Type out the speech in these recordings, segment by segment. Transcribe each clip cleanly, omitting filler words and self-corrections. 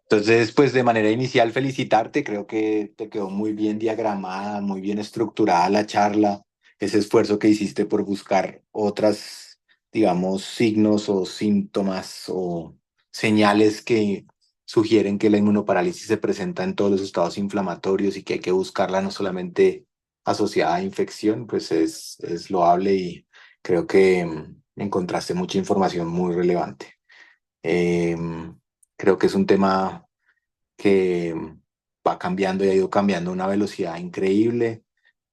Entonces, pues de manera inicial felicitarte, creo que te quedó muy bien diagramada, muy bien estructurada la charla, ese esfuerzo que hiciste por buscar otras, digamos, signos o síntomas o señales que sugieren que la inmunoparálisis se presenta en todos los estados inflamatorios y que hay que buscarla no solamente asociada a infección, pues es loable y creo que encontraste mucha información muy relevante. Creo que es un tema que va cambiando y ha ido cambiando a una velocidad increíble.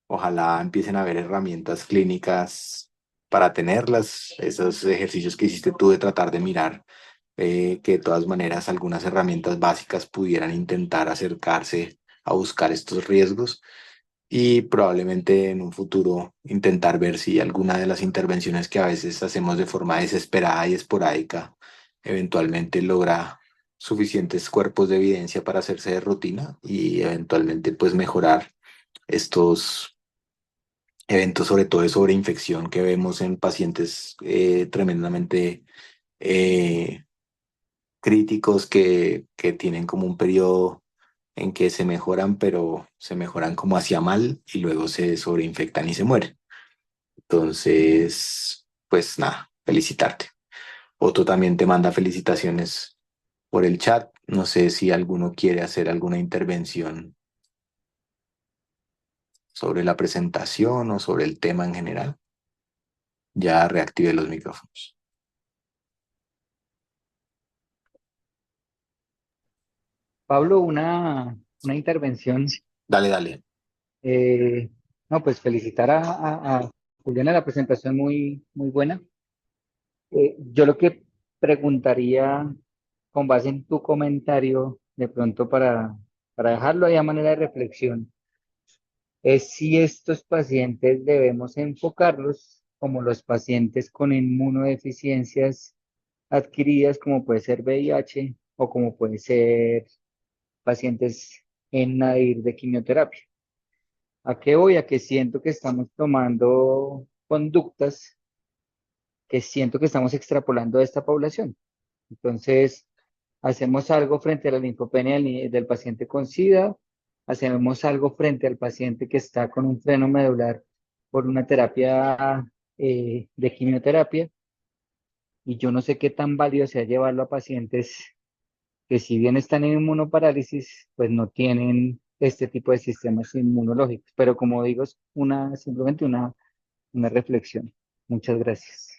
Ojalá empiecen a haber herramientas clínicas para tenerlas, esos ejercicios que hiciste tú de tratar de mirar que de todas maneras algunas herramientas básicas pudieran intentar acercarse a buscar estos riesgos y probablemente en un futuro intentar ver si alguna de las intervenciones que a veces hacemos de forma desesperada y esporádica eventualmente logra suficientes cuerpos de evidencia para hacerse de rutina y eventualmente pues mejorar estos eventos, sobre todo de sobreinfección que vemos en pacientes tremendamente eh, críticos que tienen como un periodo en que se mejoran, pero se mejoran como hacia mal y luego se sobreinfectan y se mueren. Entonces, pues nada, felicitarte. Otro también te manda felicitaciones por el chat. No sé si alguno quiere hacer alguna intervención sobre la presentación o sobre el tema en general. Ya reactive los micrófonos. Pablo, una intervención. Dale, dale. eh, no, pues felicitar a Juliana, la presentación muy buena. Yo lo que preguntaría, con base en tu comentario, de pronto para dejarlo ahí a manera de reflexión, es si estos pacientes debemos enfocarlos como los pacientes con inmunodeficiencias adquiridas, como puede ser VIH o como puede ser pacientes en NADIR de quimioterapia. ¿A qué voy? A que siento que estamos tomando conductas que siento que estamos extrapolando a esta población. Entonces, hacemos algo frente a la linfopenia del paciente con SIDA, hacemos algo frente al paciente que está con un freno medular por una terapia de quimioterapia, y yo no sé qué tan válido sea llevarlo a pacientes que si bien están en inmunoparálisis, pues no tienen este tipo de sistemas inmunológicos. Pero como digo, es simplemente una reflexión. Muchas gracias.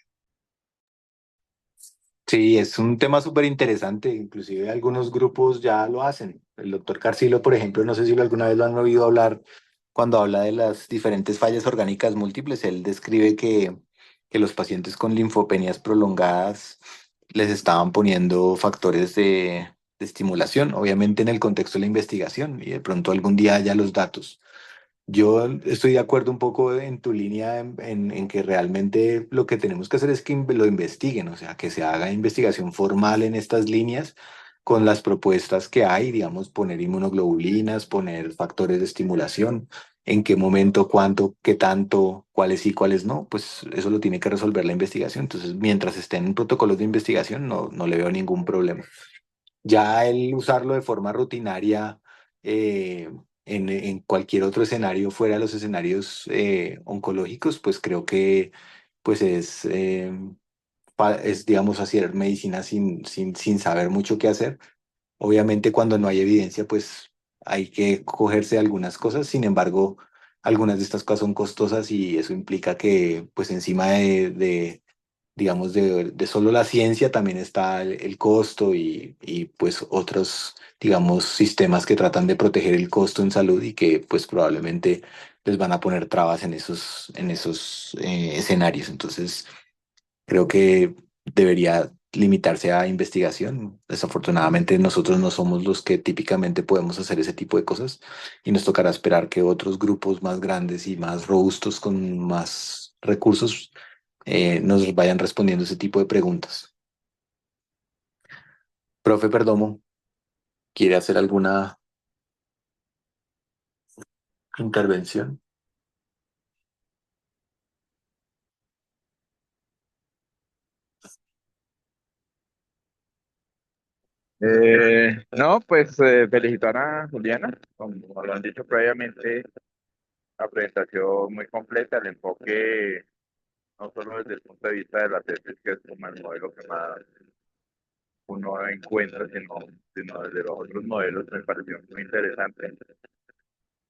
Sí, es un tema súper interesante, inclusive algunos grupos ya lo hacen. El doctor Carcilo, por ejemplo, no sé si alguna vez lo han oído hablar cuando habla de las diferentes fallas orgánicas múltiples, él describe que los pacientes con linfopenias prolongadas les estaban poniendo factores de estimulación, obviamente en el contexto de la investigación, y de pronto algún día haya los datos. Yo estoy de acuerdo un poco en tu línea en que realmente lo que tenemos que hacer es que lo investiguen, o sea, que se haga investigación formal en estas líneas con las propuestas que hay, digamos, poner inmunoglobulinas, poner factores de estimulación, en qué momento, cuánto, qué tanto, cuáles sí, cuáles no, pues eso lo tiene que resolver la investigación. Entonces, mientras estén en protocolos de investigación, no le veo ningún problema. Ya el usarlo de forma rutinaria eh, en cualquier otro escenario fuera de los escenarios oncológicos, pues creo que pues es, digamos, hacer medicina sin saber mucho qué hacer. Obviamente cuando no hay evidencia, pues hay que cogerse de algunas cosas. Sin embargo, algunas de estas cosas son costosas y eso implica que pues encima de digamos, de solo la ciencia también está el costo y pues otros, digamos, sistemas que tratan de proteger el costo en salud y que pues probablemente les van a poner trabas en esos escenarios. Entonces, creo que debería limitarse a investigación. Desafortunadamente, nosotros no somos los que típicamente podemos hacer ese tipo de cosas y nos tocará esperar que otros grupos más grandes y más robustos con más recursos nos vayan respondiendo ese tipo de preguntas. Profe Perdomo, ¿quiere hacer alguna intervención? No, pues felicitar a Juliana, como lo han dicho previamente, la presentación muy completa, el enfoque no solo desde el punto de vista de la tesis, que es como el modelo que más uno encuentra, sino desde los otros modelos, me pareció muy interesante.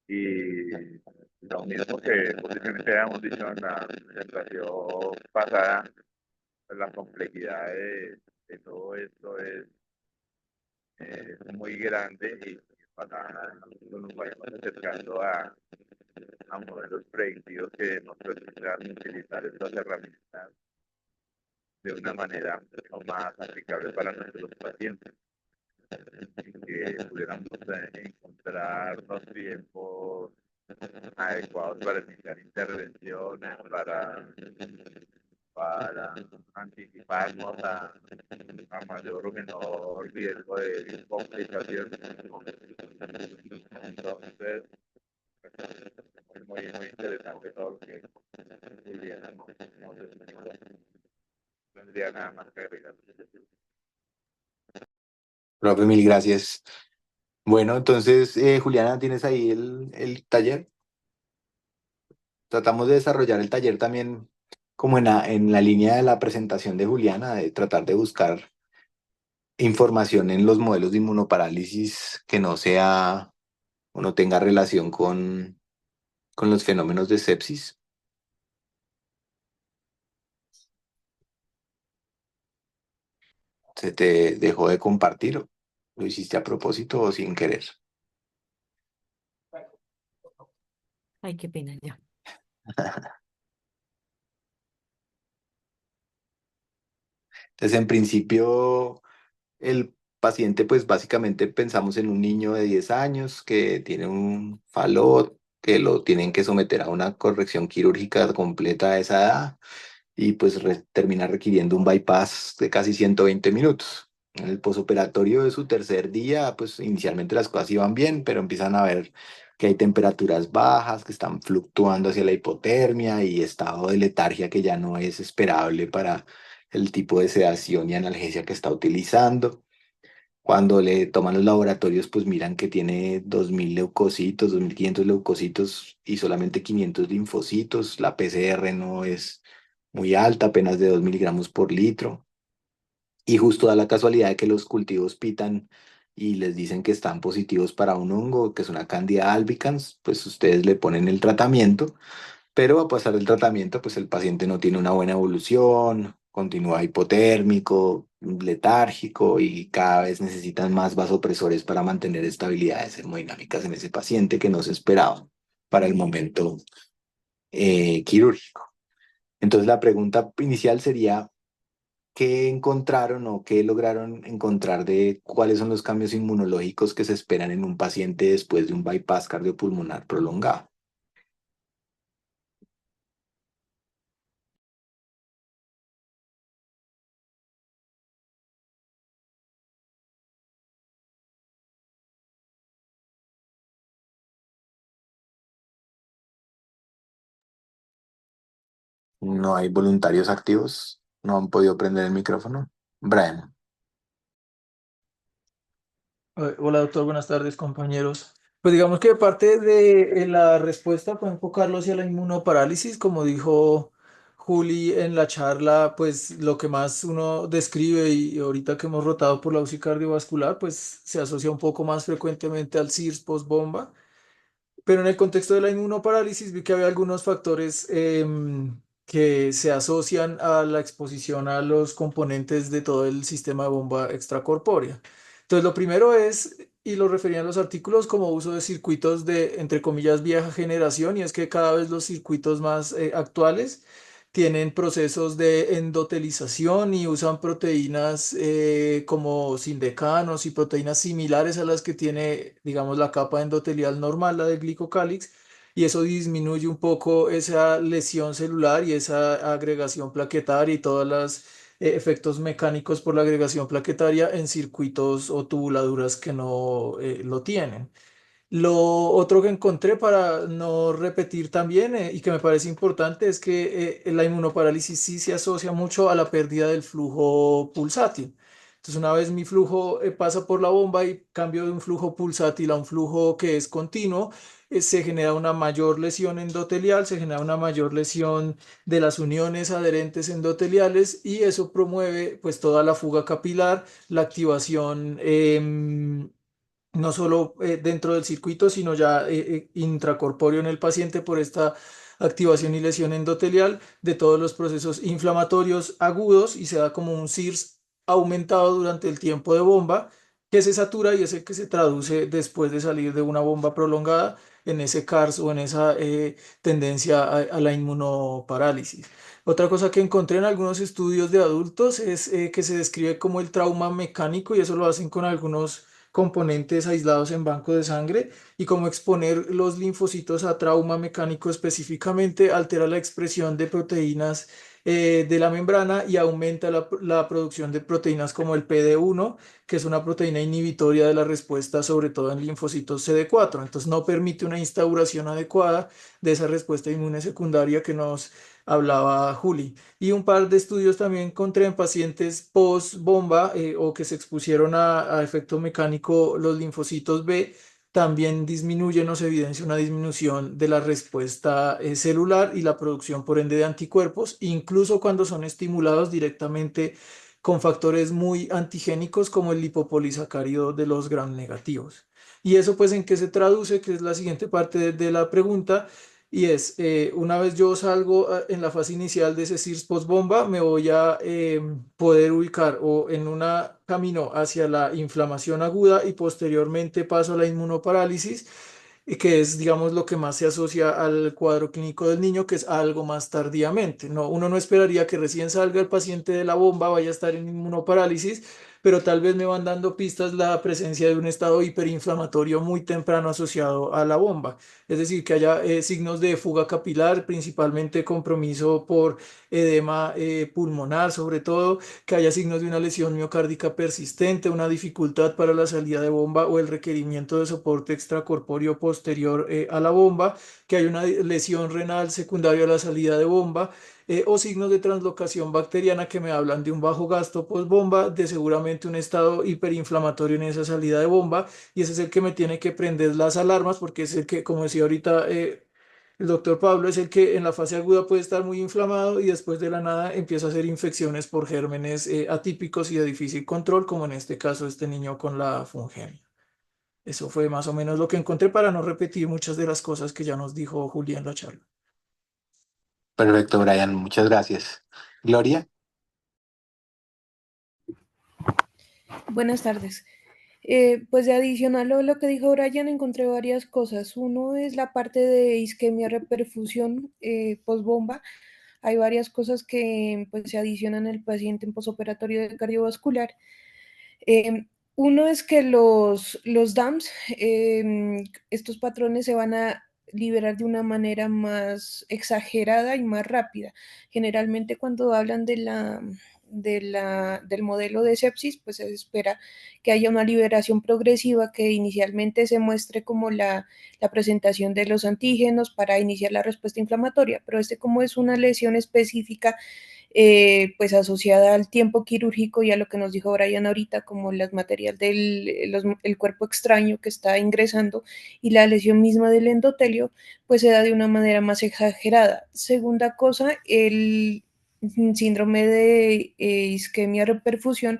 Y lo mismo que posiblemente habíamos dicho en la presentación pasada, pues, la complejidad de todo esto es muy grande y para nosotros nos vayamos acercando a modelos predictivos que nos permitan utilizar estas herramientas de una manera mucho más aplicable para nuestros pacientes, que pudiéramos encontrar los tiempos adecuados para iniciar intervenciones, para anticiparnos a mayor o menor riesgo de complicaciones. Entonces, es muy interesante todo lo que Juliana nos explicó. No tendría nada más que agregar. Profe, mil gracias. Bueno, entonces, Juliana, ¿tienes ahí el taller? Tratamos de desarrollar el taller también como en la línea de la presentación de Juliana, de tratar de buscar información en los modelos de inmunoparálisis que no sea o no tenga relación con los fenómenos de sepsis. ¿Se te dejó de compartir? ¿Lo hiciste a propósito o sin querer? Ay, qué pena ya. Entonces, en principio, el paciente, pues básicamente pensamos en un niño de 10 años que tiene un falot, que lo tienen que someter a una corrección quirúrgica completa a esa edad y pues termina requiriendo un bypass de casi 120 minutos. En el posoperatorio de su tercer día, pues inicialmente las cosas iban bien, pero empiezan a ver que hay temperaturas bajas, que están fluctuando hacia la hipotermia y estado de letargia que ya no es esperable para el tipo de sedación y analgesia que está utilizando. Cuando le toman los laboratorios, pues miran que tiene 2.000 leucocitos, 2.500 leucocitos y solamente 500 linfocitos. La PCR no es muy alta, apenas de 2 miligramos por litro. Y justo da la casualidad de que los cultivos pitan y les dicen que están positivos para un hongo, que es una Candida albicans, pues ustedes le ponen el tratamiento, pero a pasar del tratamiento, pues el paciente no tiene una buena evolución, continúa hipotérmico, letárgico y cada vez necesitan más vasopresores para mantener estabilidades hemodinámicas en ese paciente que no se esperaba para el momento quirúrgico. Entonces la pregunta inicial sería, ¿qué encontraron o qué lograron encontrar de cuáles son los cambios inmunológicos que se esperan en un paciente después de un bypass cardiopulmonar prolongado? No hay voluntarios activos, no han podido prender el micrófono. Brian, Hola doctor, buenas tardes compañeros. Pues digamos que parte de la respuesta fue enfocarlo hacia la inmunoparálisis, como dijo Juli en la charla, pues lo que más uno describe y ahorita que hemos rotado por la UCI cardiovascular, pues se asocia un poco más frecuentemente al CIRS post-bomba. Pero en el contexto de la inmunoparálisis vi que había algunos factores que se asocian a la exposición a los componentes de todo el sistema de bomba extracorpórea. Entonces, lo primero es, y lo referían los artículos, como uso de circuitos de, entre comillas, vieja generación, y es que cada vez los circuitos más actuales tienen procesos de endotelización y usan proteínas como sindecanos y proteínas similares a las que tiene, digamos, la capa endotelial normal, la del glicocálix, y eso disminuye un poco esa lesión celular y esa agregación plaquetaria y todos los efectos mecánicos por la agregación plaquetaria en circuitos o tubuladuras que no lo tienen. Lo otro que encontré para no repetir también y que me parece importante es que la inmunoparálisis sí se asocia mucho a la pérdida del flujo pulsátil. Entonces, una vez mi flujo pasa por la bomba y cambio de un flujo pulsátil a un flujo que es continuo, se genera una mayor lesión endotelial, se genera una mayor lesión de las uniones adherentes endoteliales y eso promueve pues toda la fuga capilar, la activación no solo dentro del circuito, sino ya intracorpóreo en el paciente por esta activación y lesión endotelial de todos los procesos inflamatorios agudos y se da como un CIRS aumentado durante el tiempo de bomba que se satura y es el que se traduce después de salir de una bomba prolongada en ese CARS o en esa tendencia a la inmunoparálisis. Otra cosa que encontré en algunos estudios de adultos es que se describe como el trauma mecánico y eso lo hacen con algunos componentes aislados en banco de sangre y como exponer los linfocitos a trauma mecánico específicamente altera la expresión de proteínas de la membrana y aumenta la producción de proteínas como el PD-1, que es una proteína inhibitoria de la respuesta, sobre todo en linfocitos CD4. Entonces no permite una instauración adecuada de esa respuesta inmune secundaria que nos hablaba Juli. Y un par de estudios también encontré en pacientes post bomba o que se expusieron a efecto mecánico los linfocitos B, también disminuye, nos evidencia una disminución de la respuesta celular y la producción por ende de anticuerpos, incluso cuando son estimulados directamente con factores muy antigénicos como el lipopolisacárido de los gram negativos. Y eso pues en qué se traduce, que es la siguiente parte de la pregunta, y es, una vez yo salgo en la fase inicial de ese CIRS post-bomba, me voy a poder ubicar o en una camino hacia la inflamación aguda y posteriormente paso a la inmunoparálisis, y que es, digamos, lo que más se asocia al cuadro clínico del niño, que es algo más tardíamente. No, uno no esperaría que recién salga el paciente de la bomba vaya a estar en inmunoparálisis, pero tal vez me van dando pistas la presencia de un estado hiperinflamatorio muy temprano asociado a la bomba. Es decir, que haya signos de fuga capilar, principalmente compromiso por edema pulmonar, sobre todo, que haya signos de una lesión miocárdica persistente, una dificultad para la salida de bomba o el requerimiento de soporte extracorpóreo posterior a la bomba, que haya una lesión renal secundaria a la salida de bomba. O signos de translocación bacteriana que me hablan de un bajo gasto post bomba, de seguramente un estado hiperinflamatorio en esa salida de bomba, y ese es el que me tiene que prender las alarmas porque es el que, como decía ahorita el doctor Pablo, es el que en la fase aguda puede estar muy inflamado y después de la nada empieza a hacer infecciones por gérmenes atípicos y de difícil control, como en este caso este niño con la fungemia. Eso fue más o menos lo que encontré para no repetir muchas de las cosas que ya nos dijo Julia en la charla. Perfecto, Brian, muchas gracias. Gloria, Buenas tardes. Pues de adicional a lo que dijo Brian, encontré varias cosas. Uno es la parte de isquemia reperfusión postbomba. Hay varias cosas que pues, se adicionan al paciente en posoperatorio de cardiovascular. Uno es que los DAMS, estos patrones se van a liberar de una manera más exagerada y más rápida. Generalmente cuando hablan del modelo de sepsis, pues se espera que haya una liberación progresiva que inicialmente se muestre como la presentación de los antígenos para iniciar la respuesta inflamatoria, pero como es una lesión específica, pues asociada al tiempo quirúrgico y a lo que nos dijo Brian ahorita, como las material el cuerpo extraño que está ingresando y la lesión misma del endotelio, pues se da de una manera más exagerada. Segunda cosa, el síndrome de isquemia reperfusión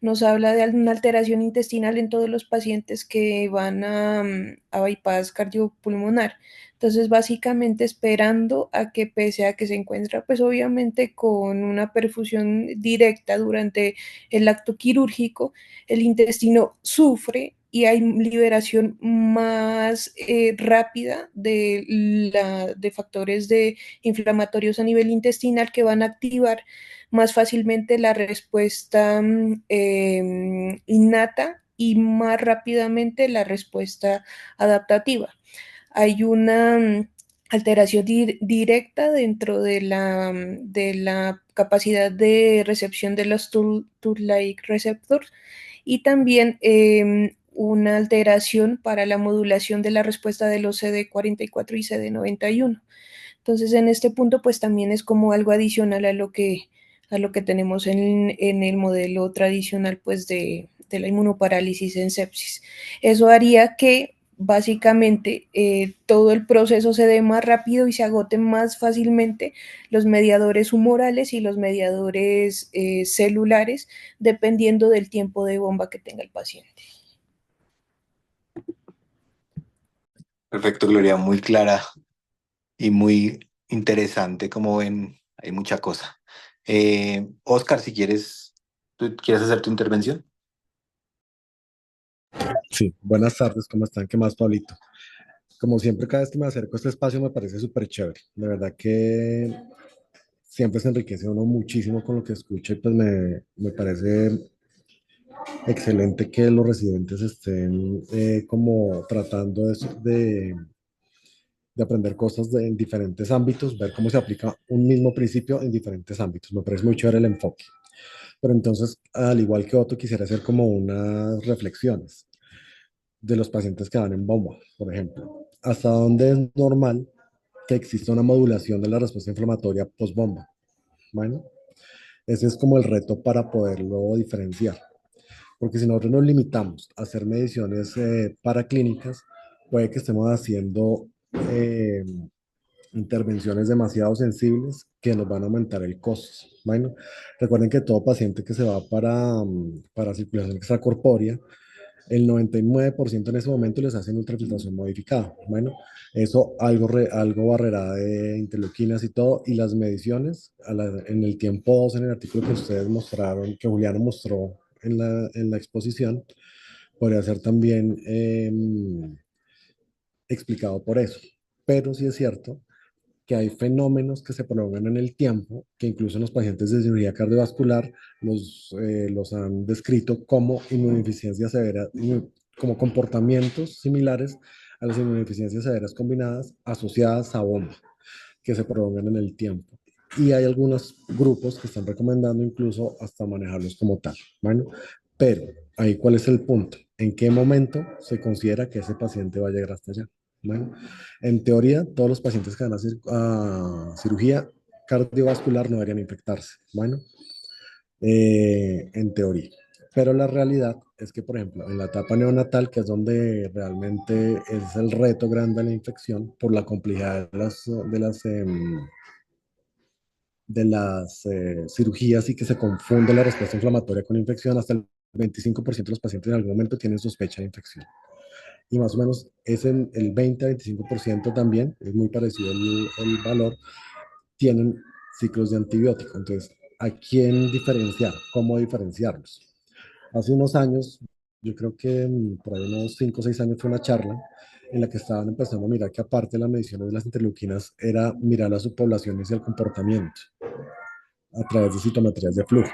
nos habla de una alteración intestinal en todos los pacientes que van a bypass cardiopulmonar. Entonces, básicamente esperando a que pese a que se encuentra, pues obviamente con una perfusión directa durante el acto quirúrgico, el intestino sufre y hay liberación más rápida de factores inflamatorios a nivel intestinal que van a activar más fácilmente la respuesta innata y más rápidamente la respuesta adaptativa. Hay una alteración directa dentro de la capacidad de recepción de los tool-like receptors y también una alteración para la modulación de la respuesta de los CD44 y CD91. Entonces, en este punto, pues también es como algo adicional a lo que tenemos en el modelo tradicional pues de la inmunoparálisis en sepsis. Eso haría que básicamente todo el proceso se dé más rápido y se agoten más fácilmente los mediadores humorales y los mediadores celulares, dependiendo del tiempo de bomba que tenga el paciente. Perfecto, Gloria, muy clara y muy interesante. Como ven, hay mucha cosa. Oscar, si quieres, ¿tú quieres hacer tu intervención? Sí, buenas tardes, ¿cómo están? ¿Qué más, Pablito? Como siempre, cada vez que me acerco a este espacio me parece súper chévere. De verdad que siempre se enriquece uno muchísimo con lo que escucha y pues me parece excelente que los residentes estén como tratando de aprender cosas en diferentes ámbitos, ver cómo se aplica un mismo principio en diferentes ámbitos. Me parece muy chévere el enfoque. Pero entonces, al igual que Otto, quisiera hacer como unas reflexiones de los pacientes que van en bomba, por ejemplo. ¿Hasta dónde es normal que exista una modulación de la respuesta inflamatoria post-bomba? Bueno, ese es como el reto para poderlo diferenciar. Porque si nosotros nos limitamos a hacer mediciones paraclínicas, puede que estemos haciendo eh, intervenciones demasiado sensibles que nos van a aumentar el costo. Bueno, recuerden que todo paciente que se va para circulación extracorpórea, el 99% en ese momento les hacen ultrafiltración modificada. Bueno, eso algo barrerá de interleuquinas y todo, y las mediciones en el tiempo 2, en el artículo que ustedes mostraron, que Juliano mostró en la exposición, podría ser también explicado por eso. Pero sí es cierto que hay fenómenos que se prolongan en el tiempo, que incluso en los pacientes de cirugía cardiovascular los han descrito como inmunodeficiencia severa, como comportamientos similares a las inmunodeficiencias severas combinadas asociadas a bomba, que se prolongan en el tiempo. Y hay algunos grupos que están recomendando incluso hasta manejarlos como tal. Bueno, pero ahí cuál es el punto. ¿En qué momento se considera que ese paciente va a llegar hasta allá? Bueno, en teoría, todos los pacientes que van a cirugía cardiovascular no deberían infectarse. Bueno, en teoría. Pero la realidad es que, por ejemplo, en la etapa neonatal, que es donde realmente es el reto grande de la infección por la complejidad de las cirugías y que se confunde la respuesta inflamatoria con infección, hasta el 25% de los pacientes en algún momento tienen sospecha de infección. Y más o menos es en el 20 a 25% también, es muy parecido el valor, tienen ciclos de antibiótico. Entonces, ¿a quién diferenciar? ¿Cómo diferenciarlos? Hace unos años, yo creo que por ahí unos 5 o 6 años fue una charla en la que estaban empezando a mirar que aparte de las mediciones de las interleuquinas era mirar las subpoblaciones y el comportamiento a través de citometrías de flujo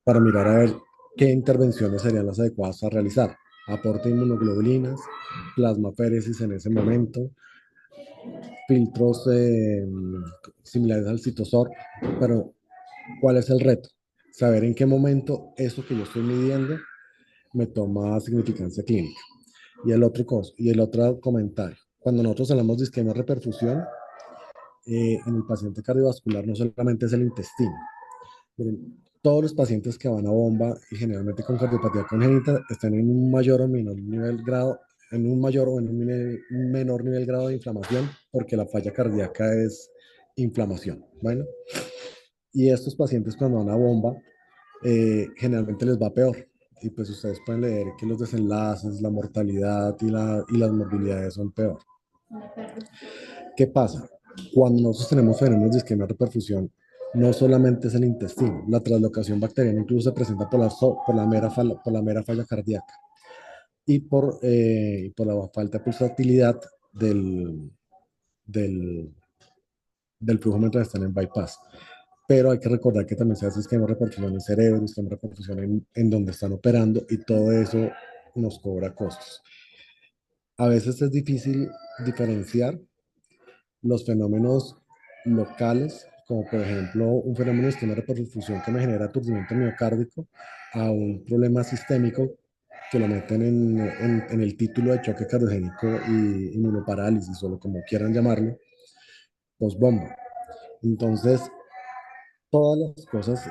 para mirar a ver qué intervenciones serían las adecuadas a realizar. Aporte de inmunoglobulinas, plasmaféresis en ese momento, filtros similares al citosor, pero ¿cuál es el reto? Saber en qué momento eso que yo estoy midiendo me toma significancia clínica. Y el otro comentario, cuando nosotros hablamos de isquemia reperfusión, en el paciente cardiovascular no solamente es el intestino. Miren, todos los pacientes que van a bomba y generalmente con cardiopatía congénita están en un mayor o menor nivel grado, en un mayor o en un menor nivel grado de inflamación, porque la falla cardíaca es inflamación. Bueno, y estos pacientes cuando van a bomba, generalmente les va peor. Y pues ustedes pueden leer que los desenlaces, la mortalidad y las morbilidades son peor. ¿Qué pasa? Cuando nosotros tenemos fenómenos de isquemia reperfusión, no solamente es el intestino, la translocación bacteriana incluso se presenta por la mera falla cardíaca y por la falta de pulsatilidad del, del flujo mientras están en bypass. Pero hay que recordar que también se hace esquema de reperfusión en el cerebro, esquema de reperfusión en donde están operando y todo eso nos cobra costos. A veces es difícil diferenciar los fenómenos locales, como por ejemplo un fenómeno de esquema de reperfusión que me genera aturdimiento miocárdico, a un problema sistémico que lo meten en el título de choque cardiogénico y inmunoparálisis o lo como quieran llamarlo, postbomba. Entonces, todas las cosas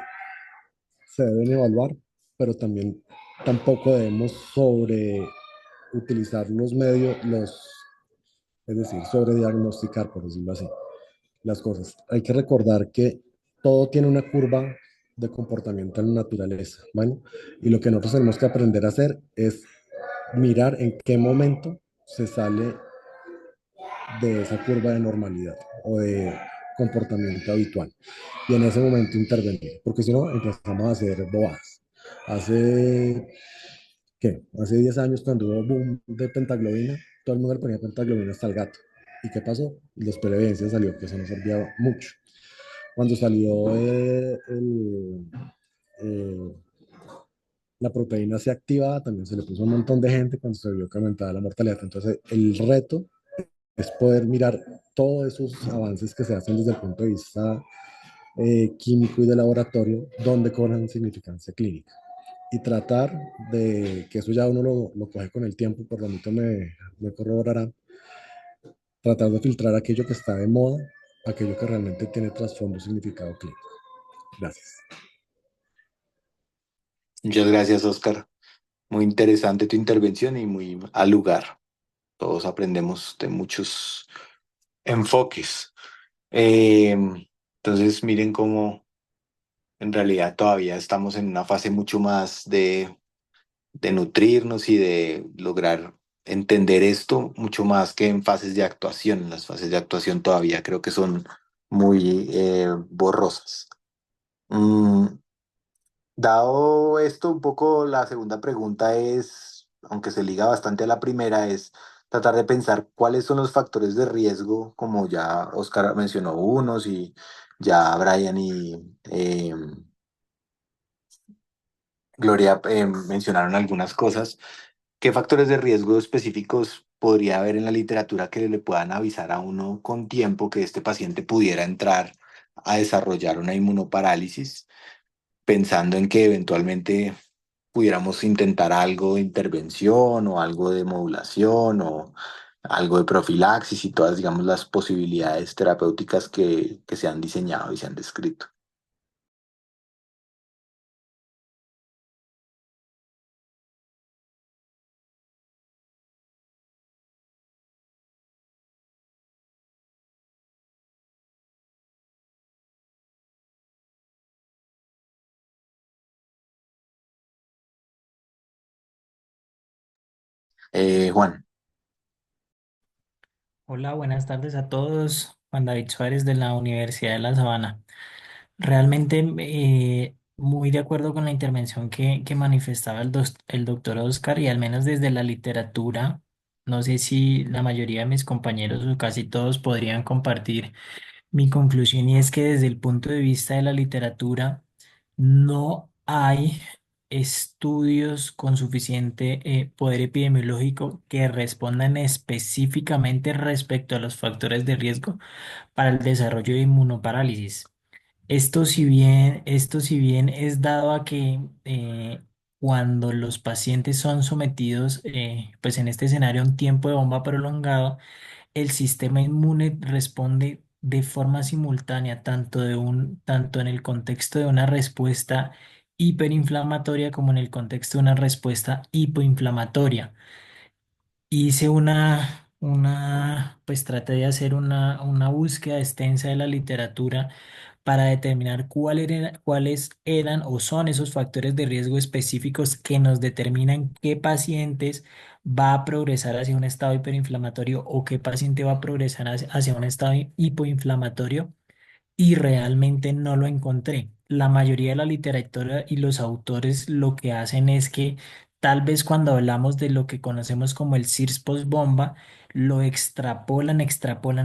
se deben evaluar, pero también tampoco debemos sobre utilizar los medios, es decir, sobre diagnosticar, por decirlo así, las cosas. Hay que recordar que todo tiene una curva de comportamiento en la naturaleza, ¿vale? Y lo que nosotros tenemos que aprender a hacer es mirar en qué momento se sale de esa curva de normalidad o de comportamiento habitual. Y en ese momento intervenir, porque si no empezamos a hacer bobadas. Hace, ¿qué? Hace 10 años cuando hubo boom de pentaglobina, todo el mundo le ponía pentaglobina hasta el gato. ¿Y qué pasó? Después la evidencia salió que eso no servía mucho. Cuando salió eh, la proteína C activada, también se le puso a un montón de gente cuando se vio que aumentaba la mortalidad. Entonces, el reto es poder mirar todos esos avances que se hacen desde el punto de vista químico y de laboratorio, donde cobran significancia clínica. Y tratar de que eso ya uno lo coge con el tiempo, por lo menos me corroborarán, tratar de filtrar aquello que está de moda, aquello que realmente tiene trasfondo significado clínico. Gracias. Muchas gracias, Oscar. Muy interesante tu intervención y muy al lugar. Todos aprendemos de muchos enfoques. Eh, entonces, miren cómo en realidad todavía estamos en una fase mucho más de nutrirnos y de lograr entender esto, mucho más que en fases de actuación. Las fases de actuación todavía creo que son muy borrosas. Mm, Dado esto, un poco la segunda pregunta es, aunque se liga bastante a la primera, es tratar de pensar cuáles son los factores de riesgo, como ya Oscar mencionó unos y ya Brian y Gloria mencionaron algunas cosas. ¿Qué factores de riesgo específicos podría haber en la literatura que le puedan avisar a uno con tiempo que este paciente pudiera entrar a desarrollar una inmunoparálisis, pensando en que eventualmente pudiéramos intentar algo de intervención o algo de modulación o algo de profilaxis y todas, digamos, las posibilidades terapéuticas que se han diseñado y se han descrito? Juan. Hola, buenas tardes a todos. Juan David Suárez de la Universidad de La Sabana. Realmente muy de acuerdo con la intervención que manifestaba el doctor Oscar y al menos desde la literatura, no sé si la mayoría de mis compañeros o casi todos podrían compartir mi conclusión y es que desde el punto de vista de la literatura no hay estudios con suficiente poder epidemiológico que respondan específicamente respecto a los factores de riesgo para el desarrollo de inmunoparálisis. Esto si bien es dado a que cuando los pacientes son sometidos, pues en este escenario a un tiempo de bomba prolongado, el sistema inmune responde de forma simultánea, tanto en el contexto de una respuesta hiperinflamatoria como en el contexto de una respuesta hipoinflamatoria. Hice pues traté de hacer una búsqueda extensa de la literatura para determinar cuáles eran o son esos factores de riesgo específicos que nos determinan qué pacientes va a progresar hacia un estado hiperinflamatorio o qué paciente va a progresar hacia un estado hipoinflamatorio y realmente no lo encontré. La mayoría de la literatura y los autores lo que hacen es que tal vez cuando hablamos de lo que conocemos como el SIRS post-bomba, lo extrapolan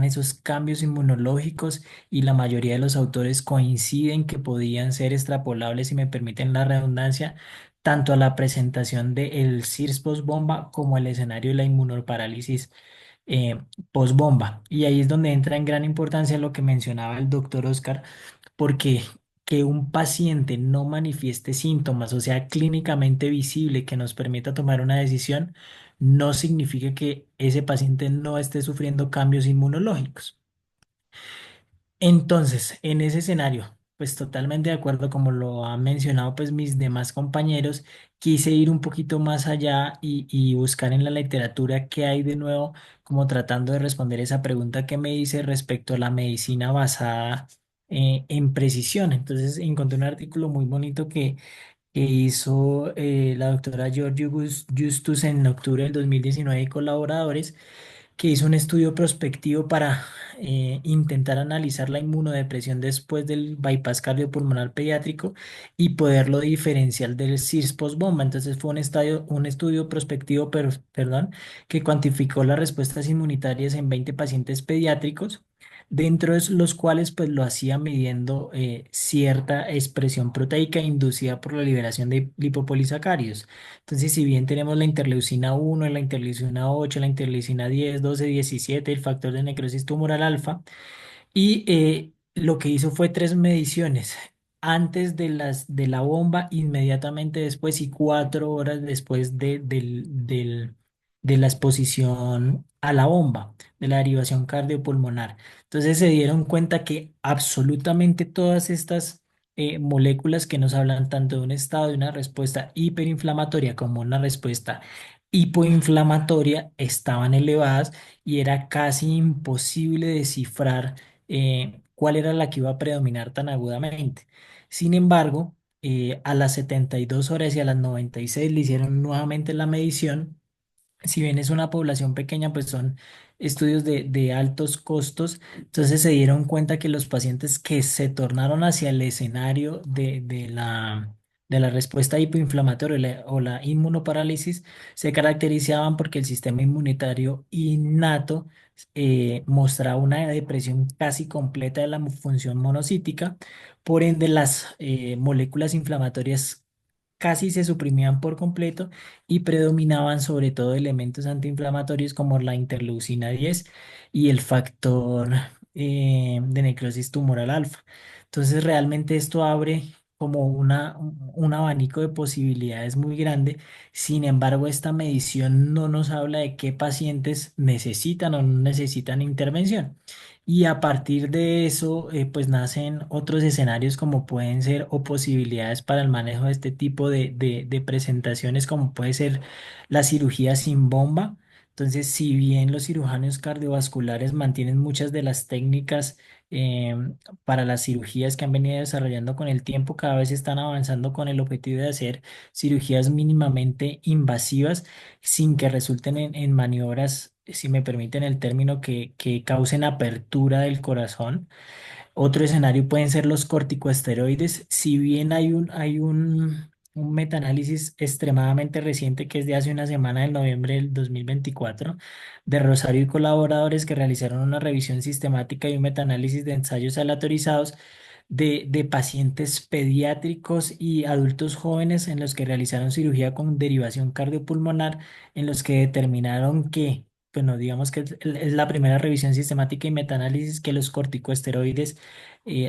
esos cambios inmunológicos y la mayoría de los autores coinciden que podían ser extrapolables, si me permiten la redundancia, tanto a la presentación del SIRS post-bomba como al escenario de la inmunoparálisis eh, post-bomba. Y ahí es donde entra en gran importancia lo que mencionaba el doctor Oscar, porque que un paciente no manifieste síntomas, o sea, clínicamente visible, que nos permita tomar una decisión, no significa que ese paciente no esté sufriendo cambios inmunológicos. Entonces, en ese escenario, pues totalmente de acuerdo, como lo han mencionado pues mis demás compañeros, quise ir un poquito más allá y buscar en la literatura qué hay de nuevo, como tratando de responder esa pregunta que me hice respecto a la medicina basada en precisión. Entonces encontré un artículo muy bonito que hizo la doctora Giorgio Justus en octubre del 2019 y colaboradores, que hizo un estudio prospectivo para intentar analizar la inmunodepresión después del bypass cardiopulmonar pediátrico y poderlo diferenciar del CIRS post-bomba. Entonces fue un estudio prospectivo, perdón, que cuantificó las respuestas inmunitarias en 20 pacientes pediátricos, dentro de los cuales pues lo hacía midiendo cierta expresión proteica inducida por la liberación de lipopolisacáridos. Entonces, si bien tenemos la interleucina 1, la interleucina 8, la interleucina 10, 12, 17, el factor de necrosis tumoral alfa, y lo que hizo fue tres mediciones, antes de la bomba, inmediatamente después y 4 horas después de la exposición a la bomba, de la derivación cardiopulmonar. Entonces se dieron cuenta que absolutamente todas estas moléculas que nos hablan tanto de un estado de una respuesta hiperinflamatoria como una respuesta hipoinflamatoria estaban elevadas y era casi imposible descifrar cuál era la que iba a predominar tan agudamente. Sin embargo, a las 72 horas y a las 96 le hicieron nuevamente la medición. Si bien es una población pequeña, pues son estudios de altos costos. Entonces se dieron cuenta que los pacientes que se tornaron hacia el escenario de la respuesta hipoinflamatoria o la inmunoparálisis se caracterizaban porque el sistema inmunitario innato mostraba una depresión casi completa de la función monocítica. Por ende, las moléculas inflamatorias casi se suprimían por completo y predominaban sobre todo elementos antiinflamatorios como la interleucina 10 y el factor de necrosis tumoral alfa. Entonces, realmente esto abre como un abanico de posibilidades muy grande. Sin embargo, esta medición no nos habla de qué pacientes necesitan o no necesitan intervención. Y a partir de eso, pues nacen otros escenarios como pueden ser o posibilidades para el manejo de este tipo de presentaciones, como puede ser la cirugía sin bomba. Entonces, si bien los cirujanos cardiovasculares mantienen muchas de las técnicas eh, para las cirugías que han venido desarrollando con el tiempo, cada vez están avanzando con el objetivo de hacer cirugías mínimamente invasivas sin que resulten en maniobras, si me permiten el término, que causen apertura del corazón. Otro escenario pueden ser los corticosteroides. Si bien un metaanálisis extremadamente reciente que es de hace una semana, del noviembre del 2024, de Rosario y colaboradores, que realizaron una revisión sistemática y un metaanálisis de ensayos aleatorizados de pacientes pediátricos y adultos jóvenes en los que realizaron cirugía con derivación cardiopulmonar, en los que determinaron que, bueno, digamos que es la primera revisión sistemática y metaanálisis, que los corticosteroides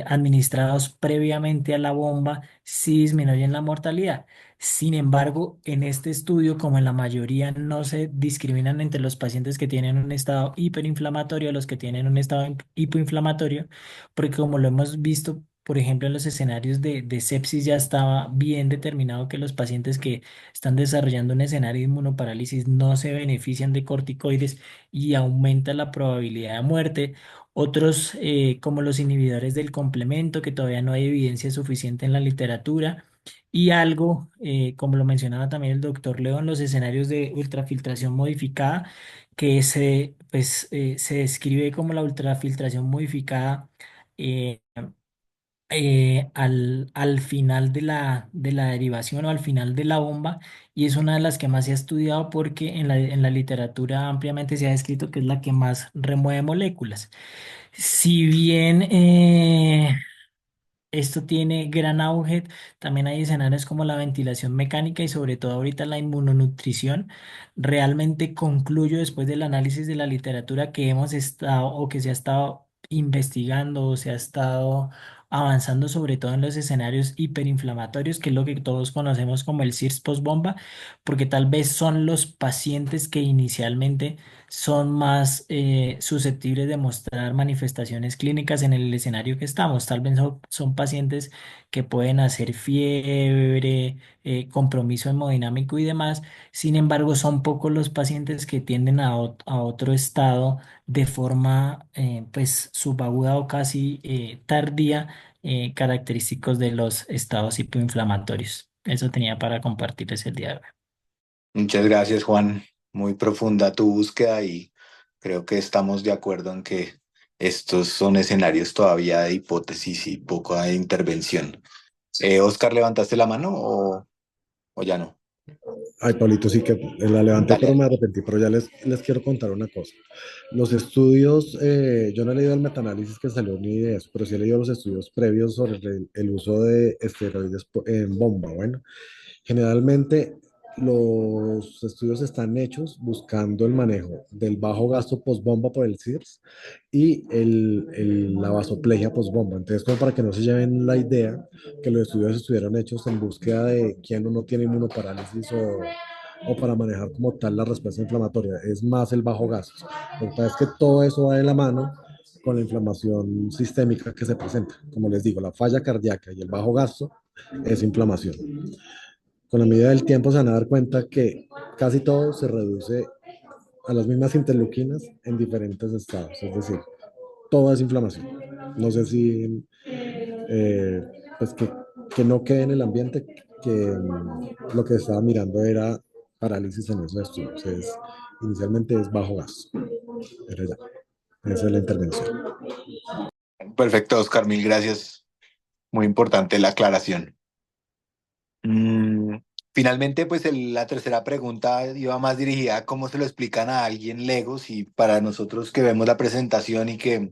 administrados previamente a la bomba sí disminuyen la mortalidad. Sin embargo, en este estudio, como en la mayoría, no se discriminan entre los pacientes que tienen un estado hiperinflamatorio a los que tienen un estado hipoinflamatorio, porque como lo hemos visto, por ejemplo, en los escenarios de sepsis ya estaba bien determinado que los pacientes que están desarrollando un escenario de inmunoparálisis no se benefician de corticoides y aumenta la probabilidad de muerte. Otros, como los inhibidores del complemento, que todavía no hay evidencia suficiente en la literatura. Y algo, como lo mencionaba también el doctor León, los escenarios de ultrafiltración modificada, que se describe como la ultrafiltración modificada eh, al final de la derivación o al final de la bomba, y es una de las que más se ha estudiado porque en la literatura ampliamente se ha descrito que es la que más remueve moléculas. Si bien esto tiene gran auge, también hay escenarios como la ventilación mecánica y sobre todo ahorita la inmunonutrición. Realmente concluyo después del análisis de la literatura que hemos estado o que se ha estado investigando o se ha estado avanzando sobre todo en los escenarios hiperinflamatorios, que es lo que todos conocemos como el CIRS post-bomba, porque tal vez son los pacientes que inicialmente son más susceptibles de mostrar manifestaciones clínicas en el escenario que estamos. Tal vez son pacientes que pueden hacer fiebre, compromiso hemodinámico y demás. Sin embargo, son pocos los pacientes que tienden a otro estado de forma pues subaguda o casi tardía, característicos de los estados hipoinflamatorios. Eso tenía para compartirles el día de hoy. Muchas gracias, Juan. Muy profunda tu búsqueda y creo que estamos de acuerdo en que estos son escenarios todavía de hipótesis y poco de intervención. Oscar, ¿levantaste la mano o ya no? Ay, Pablito, sí que la levanté, Dale, pero me dale. arrepentí. Pero ya les quiero contar una cosa. Los estudios, yo no he leído el metaanálisis que salió ni de eso, pero sí he leído los estudios previos sobre el uso de esteroides en bomba. Bueno, generalmente los estudios están hechos buscando el manejo del bajo gasto postbomba por el CIRS y la vasoplegia postbomba. Entonces, como para que no se lleven la idea que los estudios estuvieron hechos en búsqueda de quién no tiene inmunoparálisis o para manejar como tal la respuesta inflamatoria. Es más el bajo gasto. Lo que pasa es que todo eso va de la mano con la inflamación sistémica que se presenta. Como les digo, la falla cardíaca y el bajo gasto es inflamación. Con la medida del tiempo se van a dar cuenta que casi todo se reduce a las mismas interleuquinas en diferentes estados, es decir, todo es inflamación. No sé si, eh, pues que no quede en el ambiente que lo que estaba mirando era parálisis en esos estudios. Inicialmente es bajo gas, pero ya, esa es la intervención. Perfecto, Oscar, mil gracias. Muy importante la aclaración. Mm, Finalmente, pues la tercera pregunta iba más dirigida a cómo se lo explican a alguien legos y para nosotros que vemos la presentación y que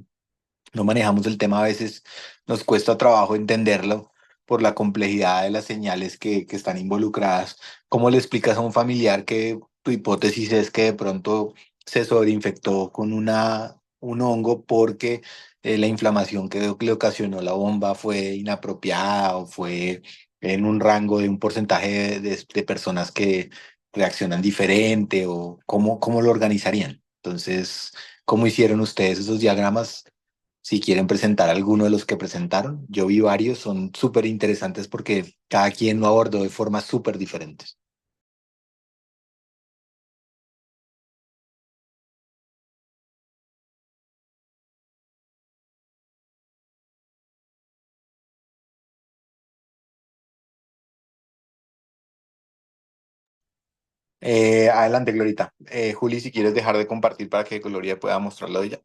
no manejamos el tema, a veces nos cuesta trabajo entenderlo por la complejidad de las señales que están involucradas. ¿Cómo le explicas a un familiar que tu hipótesis es que de pronto se sobreinfectó con un hongo porque la inflamación que le ocasionó la bomba fue inapropiada o fue en un rango de un porcentaje de personas que reaccionan diferente o cómo lo organizarían? Entonces, ¿cómo hicieron ustedes esos diagramas? Si quieren presentar alguno de los que presentaron, yo vi varios, son súper interesantes porque cada quien lo abordó de formas súper diferentes. Adelante, Glorita. Juli, si quieres dejar de compartir para que Gloria pueda mostrarlo de ella.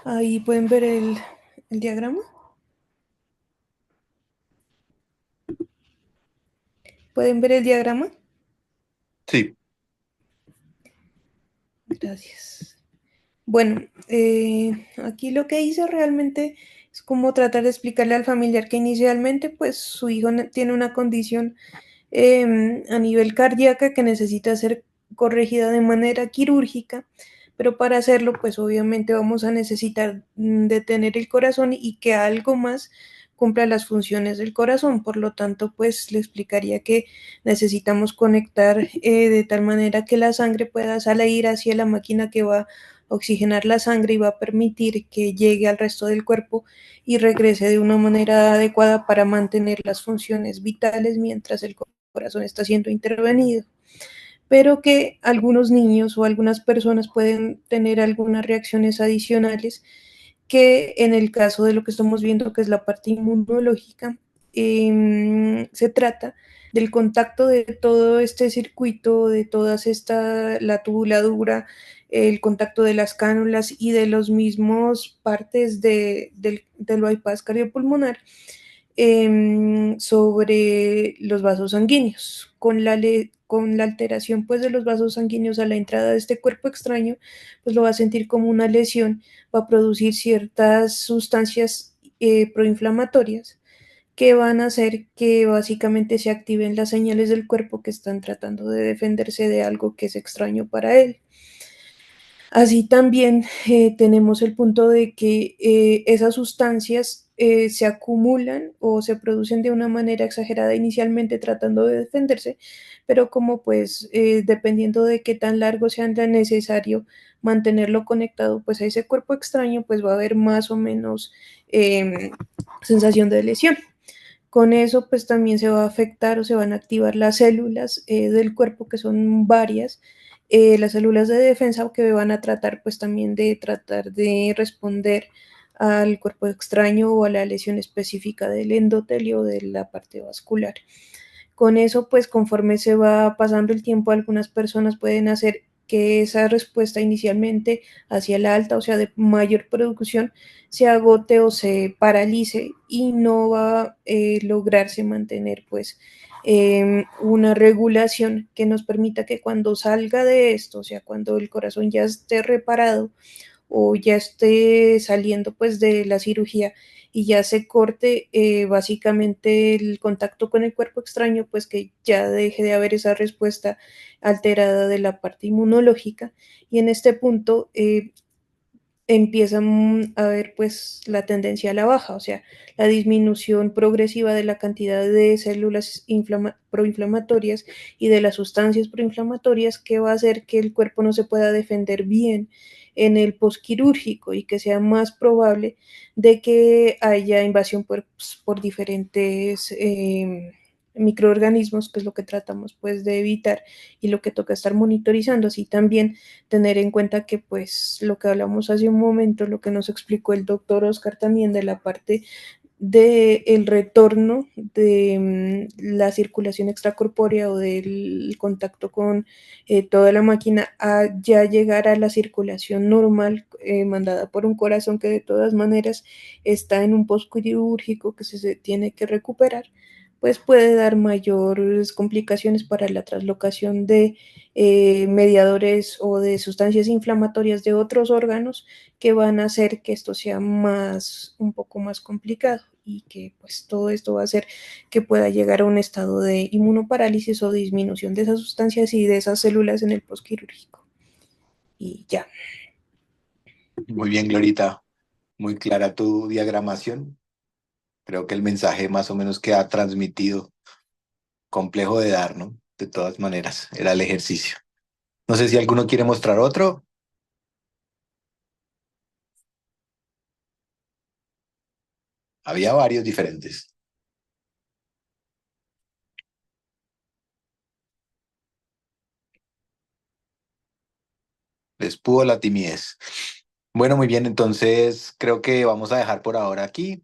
Ahí pueden ver el diagrama. ¿Pueden ver el diagrama? Sí. Gracias. Bueno, aquí lo que hice realmente es como tratar de explicarle al familiar que inicialmente pues su hijo tiene una condición a nivel cardíaca que necesita ser corregida de manera quirúrgica, pero para hacerlo pues obviamente vamos a necesitar detener el corazón y que algo más cumpla las funciones del corazón. Por lo tanto, pues le explicaría que necesitamos conectar de tal manera que la sangre pueda salir hacia la máquina que va a oxigenar la sangre y va a permitir que llegue al resto del cuerpo y regrese de una manera adecuada para mantener las funciones vitales mientras el corazón está siendo intervenido, pero que algunos niños o algunas personas pueden tener algunas reacciones adicionales que en el caso de lo que estamos viendo, que es la parte inmunológica, se trata del contacto de todo este circuito, de todas esta, la tubuladura, el contacto de las cánulas y de los mismos partes del bypass cardiopulmonar sobre los vasos sanguíneos. Con la alteración pues, de los vasos sanguíneos a la entrada de este cuerpo extraño, pues lo va a sentir como una lesión, va a producir ciertas sustancias proinflamatorias que van a hacer que básicamente se activen las señales del cuerpo que están tratando de defenderse de algo que es extraño para él. Así también tenemos el punto de que esas sustancias se acumulan o se producen de una manera exagerada inicialmente tratando de defenderse, pero como pues dependiendo de qué tan largo sea necesario mantenerlo conectado pues a ese cuerpo extraño, pues va a haber más o menos sensación de lesión. Con eso, pues también se va a afectar o se van a activar las células del cuerpo, que son varias, las células de defensa que van a tratar, pues también de tratar de responder al cuerpo extraño o a la lesión específica del endotelio de la parte vascular. Con eso, pues conforme se va pasando el tiempo, algunas personas pueden hacer que esa respuesta inicialmente hacia la alta, o sea, de mayor producción, se agote o se paralice y no va a lograrse mantener pues una regulación que nos permita que cuando salga de esto, o sea, cuando el corazón ya esté reparado o ya esté saliendo pues de la cirugía y ya se corte básicamente el contacto con el cuerpo extraño, pues que ya deje de haber esa respuesta alterada de la parte inmunológica y en este punto empieza a ver pues la tendencia a la baja, o sea, la disminución progresiva de la cantidad de células proinflamatorias y de las sustancias proinflamatorias que va a hacer que el cuerpo no se pueda defender bien en el posquirúrgico y que sea más probable de que haya invasión por diferentes microorganismos, que es lo que tratamos pues de evitar y lo que toca estar monitorizando, así también tener en cuenta que pues lo que hablamos hace un momento, lo que nos explicó el doctor Oscar también de la parte del retorno de la circulación extracorpórea o del contacto con toda la máquina a ya llegar a la circulación normal mandada por un corazón que de todas maneras está en un postquirúrgico que se tiene que recuperar, pues puede dar mayores complicaciones para la traslocación de mediadores o de sustancias inflamatorias de otros órganos que van a hacer que esto sea un poco más complicado y que pues todo esto va a hacer que pueda llegar a un estado de inmunoparálisis o disminución de esas sustancias y de esas células en el postquirúrgico. Y ya. Muy bien, Glorita, muy clara tu diagramación. Creo que el mensaje más o menos que ha transmitido, complejo de dar, ¿no? De todas maneras, era el ejercicio. No sé si alguno quiere mostrar otro. Había varios diferentes. Les pudo la timidez. Bueno, muy bien, entonces creo que vamos a dejar por ahora aquí.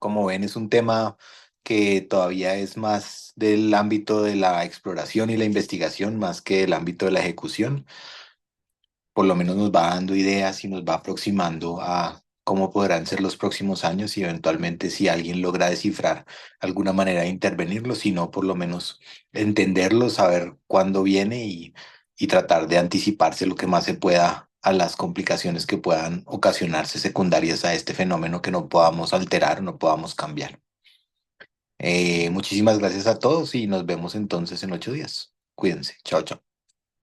Como ven, es un tema que todavía es más del ámbito de la exploración y la investigación, más que del ámbito de la ejecución. Por lo menos nos va dando ideas y nos va aproximando a cómo podrán ser los próximos años y eventualmente si alguien logra descifrar alguna manera de intervenirlo, si no, por lo menos entenderlo, saber cuándo viene y tratar de anticiparse lo que más se pueda a las complicaciones que puedan ocasionarse secundarias a este fenómeno que no podamos alterar o no podamos cambiar. Muchísimas gracias a todos y nos vemos entonces en 8 días. Cuídense. Chao, chao.